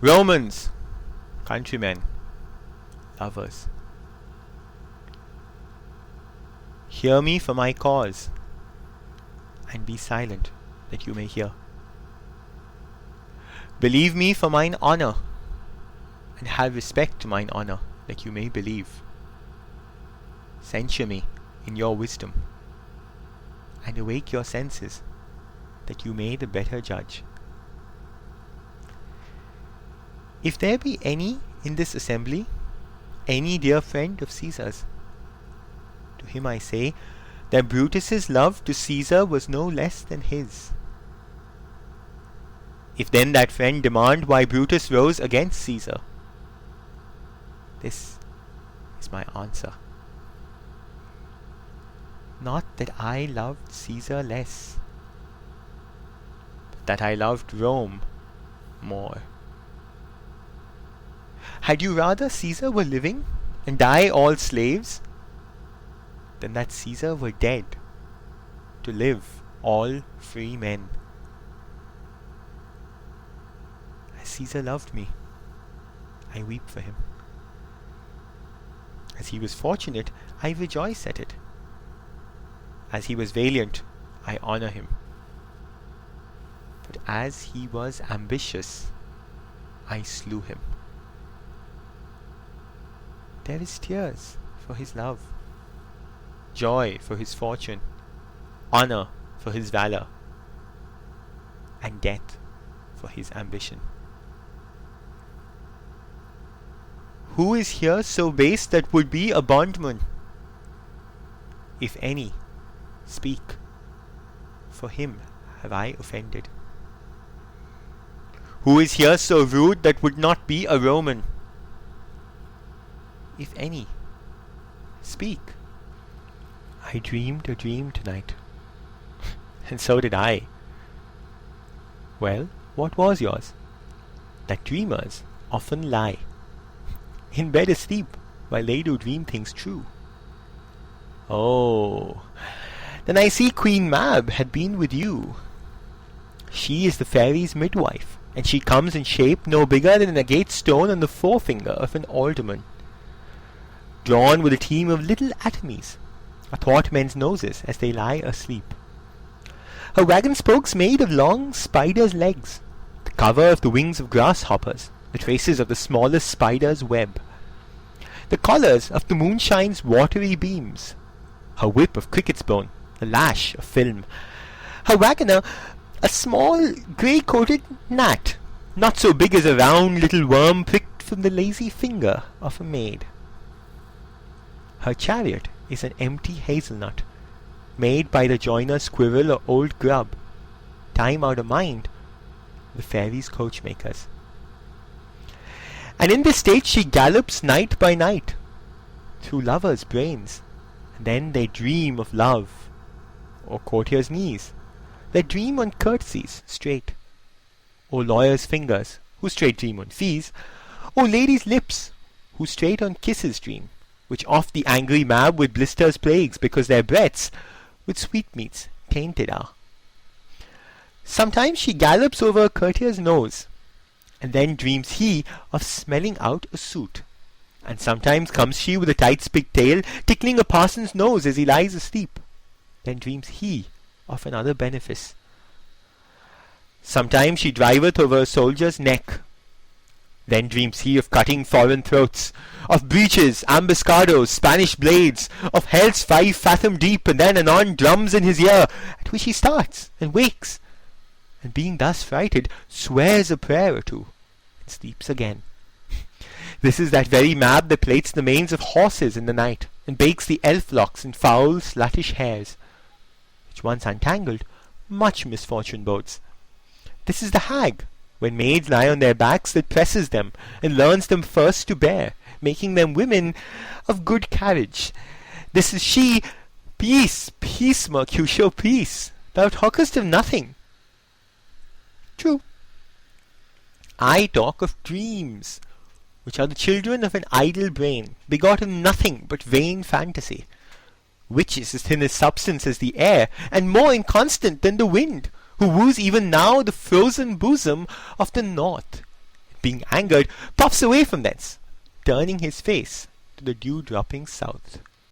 Romans, countrymen, lovers, hear me for my cause, and be silent that you may hear. Believe me for mine honour, and have respect to mine honour, that you may believe. Censure me in your wisdom, and awake your senses, that you may the better judge. If there be any in this assembly, any dear friend of Caesar's, to him I say, that Brutus's love to Caesar was no less than his. If then that friend demand why Brutus rose against Caesar, this is my answer. Not that I loved Caesar less, but that I loved Rome more. Had you rather Caesar were living and die all slaves, than that Caesar were dead to live all free men? As Caesar loved me, I weep for him. As he was fortunate, I rejoice at it. As he was valiant, I honour him. But as he was ambitious, I slew him. There is tears for his love, joy for his fortune, honour for his valour, and death for his ambition. Who is here so base that would be a bondman? If any, speak, for him have I offended. Who is here so rude that would not be a Roman? If any, speak. I dreamed a dream tonight, and so did I. Well, what was yours? That dreamers often lie, in bed asleep, while they do dream things true. Oh, then I see Queen Mab had been with you. She is the fairy's midwife, and she comes in shape no bigger than an agate stone on the forefinger of an alderman, drawn with a team of little atomies, athwart men's noses as they lie asleep. Her wagon spokes made of long spiders' legs, the cover of the wings of grasshoppers, the traces of the smallest spider's web, the collars of the moonshine's watery beams, her whip of cricket's bone, the lash of film, her wagoner a small grey-coated gnat, not so big as a round little worm pricked from the lazy finger of a maid. Her chariot is an empty hazelnut, made by the joiner's squirrel or old grub, time out of mind, the fairies' coachmakers. And in this state she gallops night by night, through lovers' brains, and then they dream of love, or courtiers' knees, that dream on courtesies straight, or lawyers' fingers, who straight dream on fees, or ladies' lips, who straight on kisses dream, which oft the angry Mab with blisters plagues, because their breaths with sweetmeats tainted are. Sometimes she gallops over a courtier's nose, and then dreams he of smelling out a suit, and sometimes comes she with a tight pigtail tickling a parson's nose as he lies asleep, then dreams he of another benefice. Sometimes she driveth over a soldier's neck, then dreams he of cutting foreign throats, of breaches, ambuscados, Spanish blades, of hell's 5 fathom deep, and then anon drums in his ear, at which he starts and wakes, and being thus frighted, swears a prayer or two, and sleeps again. This is that very Mab that plaits the manes of horses in the night, and bakes the elf locks in foul sluttish hairs, which once untangled, much misfortune bodes. This is the hag, when maids lie on their backs, that presses them, and learns them first to bear, making them women of good carriage. This is she. Peace, peace, Mercutio, peace. Thou talkest of nothing. True. I talk of dreams, which are the children of an idle brain, begot of nothing but vain fantasy, which is as thin as substance as the air, and more inconstant than the wind, who woos even now the frozen bosom of the north, and being angered, puffs away from thence, turning his face to the dew-dropping south.